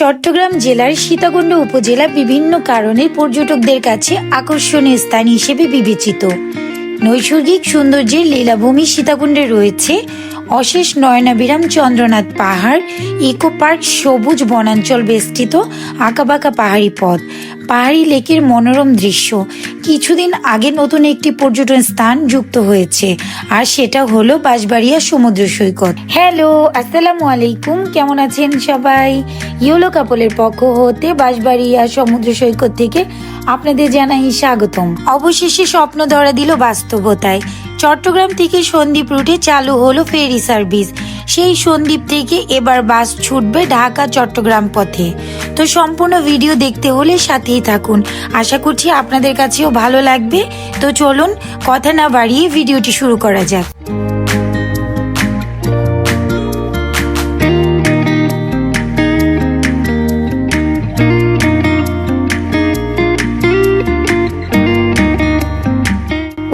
চট্টগ্রাম জেলার সীতাকুণ্ড উপজেলা বিভিন্ন কারণে পর্যটকদের কাছে আকর্ষণীয় স্থান হিসেবে বিবেচিত। নৈসর্গিক সৌন্দর্যের লীলাভূমি সীতাকুণ্ডে রয়েছে অশেষ নয়নাভিরাম চন্দ্রনাথ পাহাড়, ইকো পার্ক, সবুজ বনাঞ্চল বেষ্টিত আঁকাবাঁকা পাহাড়ি পথ, পাহাড়ি লেকের মনোরম দৃশ্য। কিছুদিন আগে নতুন একটি পর্যটন স্থান যুক্ত হয়েছে, আর সেটা হলো বাঁশবাড়িয়া সমুদ্র সৈকত। হ্যালো, আসসালামু আলাইকুম, কেমন আছেন সবাই? ইয়োলো কাপলের পক্ষ হতে বাঁশবাড়িয়া সমুদ্র সৈকত থেকে আপনাদের জানাই স্বাগতম। অবশেষে স্বপ্ন ধরা দিল বাস্তবতায়। চট্টগ্রাম থেকে সন্দ্বীপ রুটে চালু হলো ফেরি সার্ভিস। সেই সন্দ্বীপ থেকে এবার বাস ছুটবে ঢাকা চট্টগ্রাম পথে। তো সম্পূর্ণ ভিডিও দেখতে হলে সাথেই থাকুন, আশা করছি আপনাদের কাছেও ভালো লাগবে। তো চলুন কথা না বাড়িয়ে ভিডিওটি শুরু করা যাক।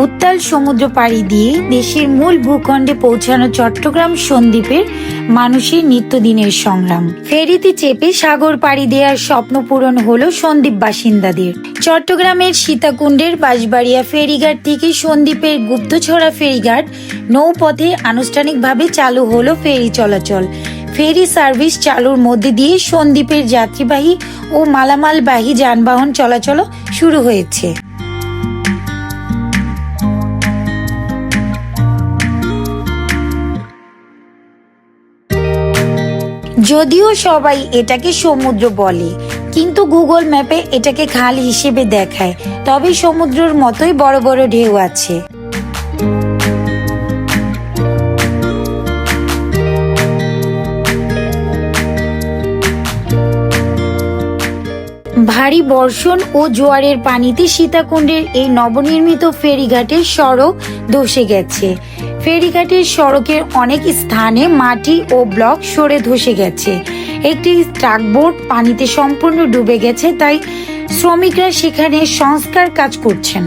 উত্তাল সমুদ্র পাড়ি দিয়ে দেশের মূল ভূখণ্ডে পৌঁছানো চট্টগ্রাম সন্দ্বীপের মানুষের নিত্যদিনের সংগ্রাম। ফেরিতে চেপে সাগর পাড়ি দেওয়ার স্বপ্ন পূরণ হলো সন্দ্বীপ বাসিন্দাদের। চট্টগ্রামের সীতাকুণ্ডের বাঁশবাড়িয়া ফেরিঘাট থেকে সন্দ্বীপের গুপ্তছড়া ফেরিঘাট নৌপথে আনুষ্ঠানিকভাবে চালু হলো ফেরি চলাচল। ফেরি সার্ভিস চালুর মধ্যে দিয়ে সন্দ্বীপের যাত্রীবাহী ও মালামালবাহী যানবাহন চলাচল শুরু হয়েছে। যদিও সবাই এটাকে সমুদ্র বলে, কিন্তু গুগল ম্যাপে এটাকে খাল হিসেবে দেখায়। তবে সমুদ্রের মতোই বড় বড় ঢেউ আছে। ভারী বর্ষণ ও জোয়ারের পানিতে সীতাকুণ্ডের এই নবনির্মিত ফেরিঘাটের সড়ক ধসে গেছে। ফেরিঘাটের সড়কের অনেক স্থানে মাটি ও ব্লক সরে ধসে গেছে। একটি ট্রাকবোট পানিতে সম্পূর্ণ ডুবে গেছে, তাই শ্রমিকরা সেখানে সংস্কার কাজ করছেন।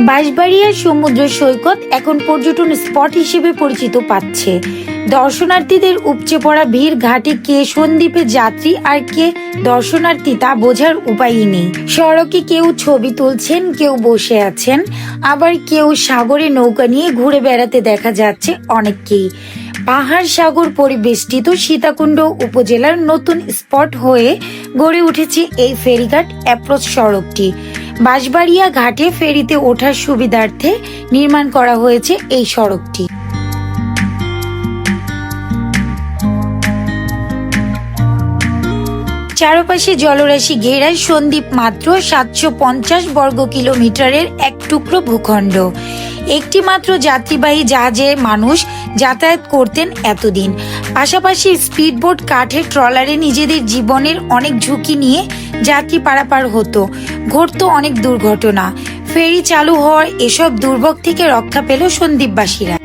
বাঁশবাড়িয়া সমুদ্র সৈকত এখন পর্যটন স্পট হিসেবে পরিচিত পাচ্ছে। দর্শনার্থীদের উপচে পড়া ভিড় ঘাটে কে সন্দ্বীপে যাত্রী আর কে দর্শনার্থী তা বোঝার উপায়ই নেই। সড়কে কেউ ছবি তুলছেন, কেউ বসে আছেন, আবার কেউ সাগরে নৌকা নিয়ে ঘুরে বেড়াতে দেখা যাচ্ছে অনেককেই। পাহাড় সাগর পরিবেষ্টিত সীতাকুণ্ড উপজেলার নতুন স্পট হয়ে গড়ে উঠেছে এই ফেরিঘাট অ্যাপ্রোচ সড়কটি। বাঁশবাড়িয়া ঘাটে ফেরিতে ওঠার সুবিধার্থে নির্মাণ করা হয়েছে এই সড়কটি। চারপাশে জলরাশি ঘেরায় সন্দ্বীপ মাত্র 750 বর্গ কিলোমিটারের এক টুকরো ভূখণ্ড। একটি মাত্র যাত্রীবাহী জাহাজে মানুষ যাতায়াত করতেন এতদিন। পাশাপাশি স্পিডবোট, কাঠের ট্রলারে নিজেদের জীবনের অনেক ঝুঁকি নিয়ে যাত্রী পারাপার হতো, ঘটতো অনেক দুর্ঘটনা। ফেরি চালু হওয়ার এসব দুর্ভোগ থেকে রক্ষা পেল সন্দ্বীপবাসীরা।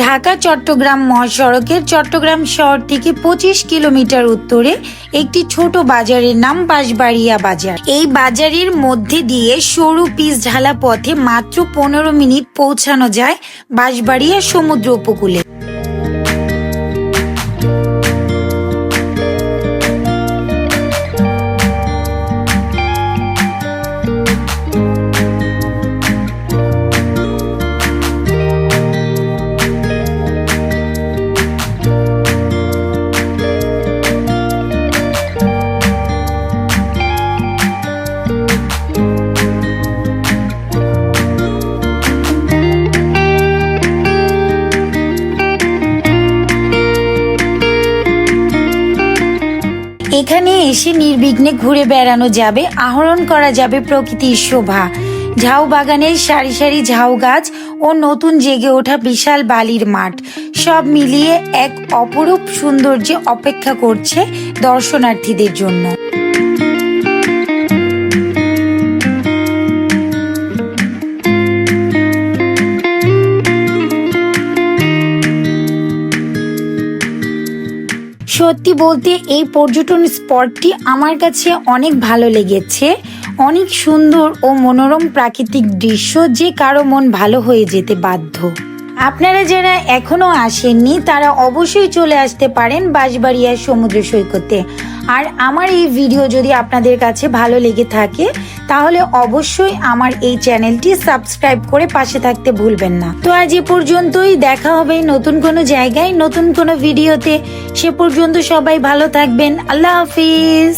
ঢাকা চট্টগ্রাম মহাসড়কের চট্টগ্রাম শহর থেকে 25 কিলোমিটার উত্তরে একটি ছোট বাজারের নাম বাঁশবাড়িয়া বাজার। এই বাজারের মধ্যে দিয়ে সরু পিচ ঢালা পথে মাত্র 15 মিনিট পৌঁছানো যায় বাঁশবাড়িয়া সমুদ্র উপকূলে। এখানে এসে নির্বিঘ্নে ঘুরে বেড়ানো যাবে, আহরণ করা যাবে প্রকৃতির শোভা। ঝাউ বাগানের সারি সারি ঝাউ গাছ ও নতুন জেগে ওঠা বিশাল বালির মাঠ সব মিলিয়ে এক অপরূপ সৌন্দর্যে অপেক্ষা করছে দর্শনার্থীদের জন্য। সত্যি বলতে এই পর্যটন স্পটটি আমার কাছে অনেক ভালো লেগেছে। অনেক সুন্দর ও মনোরম প্রাকৃতিক দৃশ্য, যে কারো মন ভালো হয়ে যেতে বাধ্য। আপনারা যারা এখনো আসেননি তারা অবশ্যই চলে আসতে পারেন বাঁশবাড়িয়া সমুদ্র সৈকতে। আর আমার এই ভিডিও যদি আপনাদের কাছে ভালো লেগে থাকে তাহলে অবশ্যই আমার এই চ্যানেলটি সাবস্ক্রাইব করে পাশে থাকতে ভুলবেন না। তো আজ এ পর্যন্তই, দেখা হবে নতুন কোনো জায়গায় নতুন কোনো ভিডিওতে। সে পর্যন্ত সবাই ভালো থাকবেন। আল্লাহ হাফিজ।